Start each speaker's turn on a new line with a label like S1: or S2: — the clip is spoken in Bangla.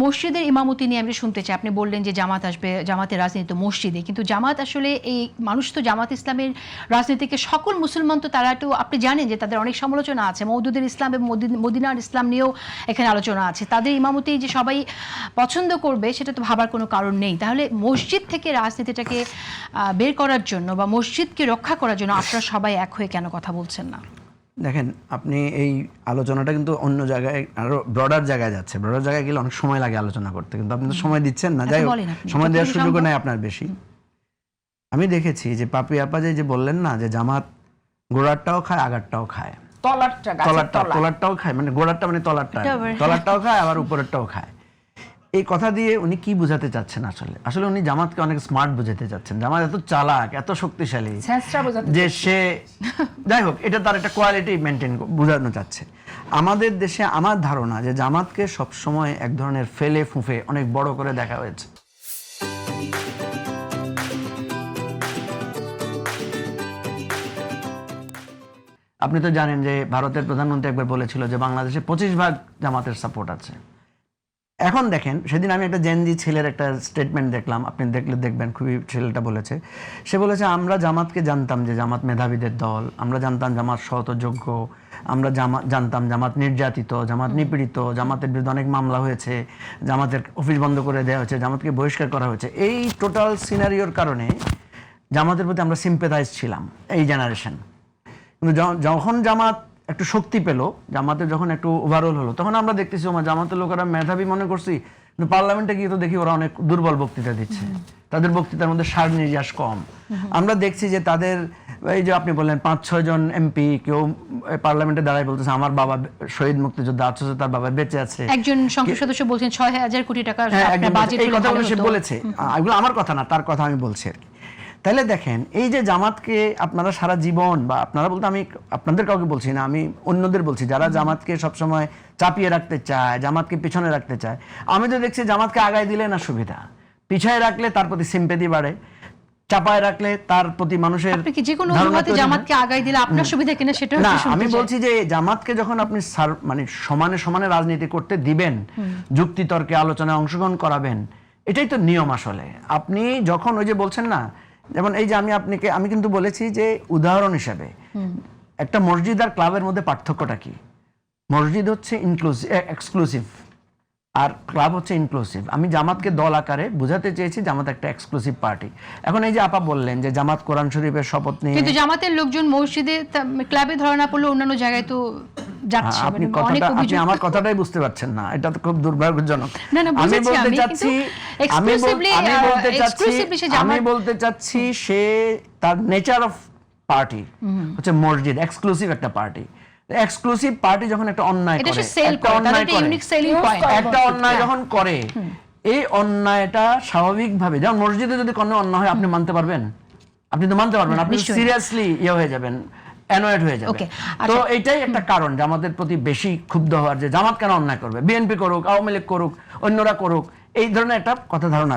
S1: মসজিদের ইমামতি নিয়ে আমি শুনতে চাই। আপনি বললেন যে জামাত আসবে, জামাতের রাজনীতি তো মসজিদে, কিন্তু জামাত আসলে এই মানুষ তো জামাত ইসলামের রাজনীতিকে সকল মুসলমান তো তারা তো আপনি জানেন যে তাদের অনেক সমালোচনা আছে। মওদুদের ইসলাম এবং মদিনার ইসলাম নিয়েও এখানে আলোচনা আছে। তাদের ইমামতি যে সবাই পছন্দ করবে সেটা তো ভাবার কোনো কারণ নেই। তাহলে মসজিদ থেকে রাজনীতিটাকে বের করার জন্য বা মসজিদকে রক্ষা করার জন্য আপনারা সবাই এক হয়ে কেন কথা বলছেন না?
S2: দেখেন, আপনি এই আলোচনাটা কিন্তু অন্য জায়গায় আরো ব্রডার জায়গায় যাচ্ছে। ব্রডার জায়গায় গেলে অনেক সময় লাগে আলোচনা করতে, কিন্তু আপনি তো সময় দিচ্ছেন না। যাই হোক, সময় দেওয়ার সুযোগও নাই আপনার বেশি। আমি দেখেছি যে পাপি আপা যে বললেন না যে জামাত গোড়ারটাও খায় আগারটাও খায়, তলারটাও খায়, মানে গোড়ারটা মানে তলারটাও খায় আবার উপরেরটাও খায়। এই কথা দিয়ে উনি কি বুঝাতে চাচ্ছেন? আসলে উনি জামাতকে অনেক স্মার্ট বুঝাতে চাচ্ছেন। জামাত এত চালাক, এত শক্তিশালী যে সে, যাই হোক, এটা তার একটা কোয়ালিটি মেনটেন বোঝানো চাচ্ছে। আমাদের দেশে আমার ধারণা যে জামাতকে সবসময় এক ধরনের ফেলে ফুঁফে অনেক বড় করে দেখা হয়েছে। আপনি তো জানেন যে ভারতের প্রধানমন্ত্রী একবার বলেছিল যে বাংলাদেশে 25% জামাতের সাপোর্ট আছে। এখন দেখেন, সেদিন আমি একটা জেনজি ছেলের একটা স্টেটমেন্ট দেখলাম, আপনি দেখলে দেখবেন, খুবই ছেলেটা বলেছে, সে বলেছে আমরা জামাতকে জানতাম যে জামাত মেধাবীদের দল, আমরা জানতাম জামাত সৎ যোগ্য, আমরা জানতাম জামাত নির্যাতিত, জামাত নিপীড়িত, জামাতের বিরুদ্ধে অনেক মামলা হয়েছে, জামাতের অফিস বন্ধ করে দেওয়া হয়েছে, জামাতকে বহিষ্কার করা হয়েছে। এই টোটাল সিনারিওর কারণে জামাতের প্রতি আমরা সিম্পেথাইজ ছিলাম, এই জেনারেশন। কিন্তু যখন জামাত একটু শক্তি পেল, জামাতের যখন একটু ওভারঅল হলো, তখন আমরা দেখতেছি জামাতের লোকেরা মেধাবী মনে করছি, কিন্তু পার্লামেন্টে গিয়ে তো দেখি ওরা অনেক দুর্বল বক্তৃতা দিচ্ছে, তাদের বক্তৃতার মধ্যে সার নির্যাস কম। আমরা দেখছি যে তাদের এই যে আপনি বললেন 5-6 জন এমপি কেউ পার্লামেন্টে দাঁড়ায় বলতেছে আমার বাবা শহীদ মুক্তিযোদ্ধা, অথচ তার বাবা বেঁচে আছে।
S1: একজন সংসদ সদস্য বলছেন 6000 কোটি টাকা বাজেট,
S2: এই কথাগুলো সে বলেছে। এগুলো আমার কথা না, তার কথা আমি বলছি আর কি। তাহলে দেখেন, এই যে জামাতকে আপনারা সারা জীবন, বা আপনারা বলতে আমি আপনাদের কাউকে বলছি না, আমি অন্যদের বলছি যারা জামাতকে সবসময় চাপিয়ে রাখতে চায়, জামাতকে পিছনে রাখতে চায়, আমি তো দেখছি জামাতকে আগায় দিলে না সুবিধা, পিছায় রাখলে তার প্রতি সিম্পেথি বাড়ে, চাপায় রাখলে তার প্রতি মানুষের
S1: জামাতকে আগায় দিলে আপনার সুবিধা কিনা সেটা
S2: না। আমি বলছি যে জামাতকে যখন আপনি মানে সমানে সমানে রাজনীতি করতে দিবেন, যুক্তিতর্কে আলোচনায় অংশগ্রহণ করাবেন, এটাই তো নিয়ম। আসলে আপনি যখন ওই যে বলছেন না, যেমন এই যে আমি কিন্তু বলেছি যে উদাহরণ হিসেবে একটা মসজিদ আর ক্লাবের মধ্যে পার্থক্যটা কি? মসজিদ হচ্ছে এক্সক্লুসিভ আর ক্লাব হচ্ছে ইনক্লুসিভ। আমি জামাতকে দল আকারে বুঝাতে চেয়েছি জামাত একটা এক্সক্লুসিভ পার্টি। এখন এই যে আপা বললেন যে জামাত কোরআন শরীফের শপথ নিয়ে,
S1: কিন্তু জামাতের লোকজন মসজিদে ক্লাবে ধরা না পড়লে অন্যান্য জায়গায় তো যাচ্ছে।
S2: আপনি আমার কথাটাই বুঝতে পারছেন না, এটা তো খুব দুর্ভাগ্যজনক। আমি বলতে চাচ্ছি সে তার নেচার অফ পার্টি হচ্ছে মসজিদ এক্সক্লুসিভ একটা পার্টি। এক্সক্লুসিভ পার্টি যখন একটা অন্যায় করে, একটা অন্যায় যখন করে, এই অন্যায়টা স্বাভাবিকভাবে, যেমন মসজিদে যদি কোনো অন্যায় হয় আপনি মানতে পারবেন? আপনি তো মানতে পারবেন, আপনি সিরিয়াসলি হয়ে যাবেন, অ্যানয়েড হয়ে যাবে। তো এটাই একটা কারণ জামাতের প্রতি বেশি ক্ষুব্ধ হওয়ার, যে জামাত কেন অন্যায় করবে, বিএনপি করুক, আওয়ামী লীগ করুক, অন্যরা করুক, এই ধরনের একটা কথা ধারণা।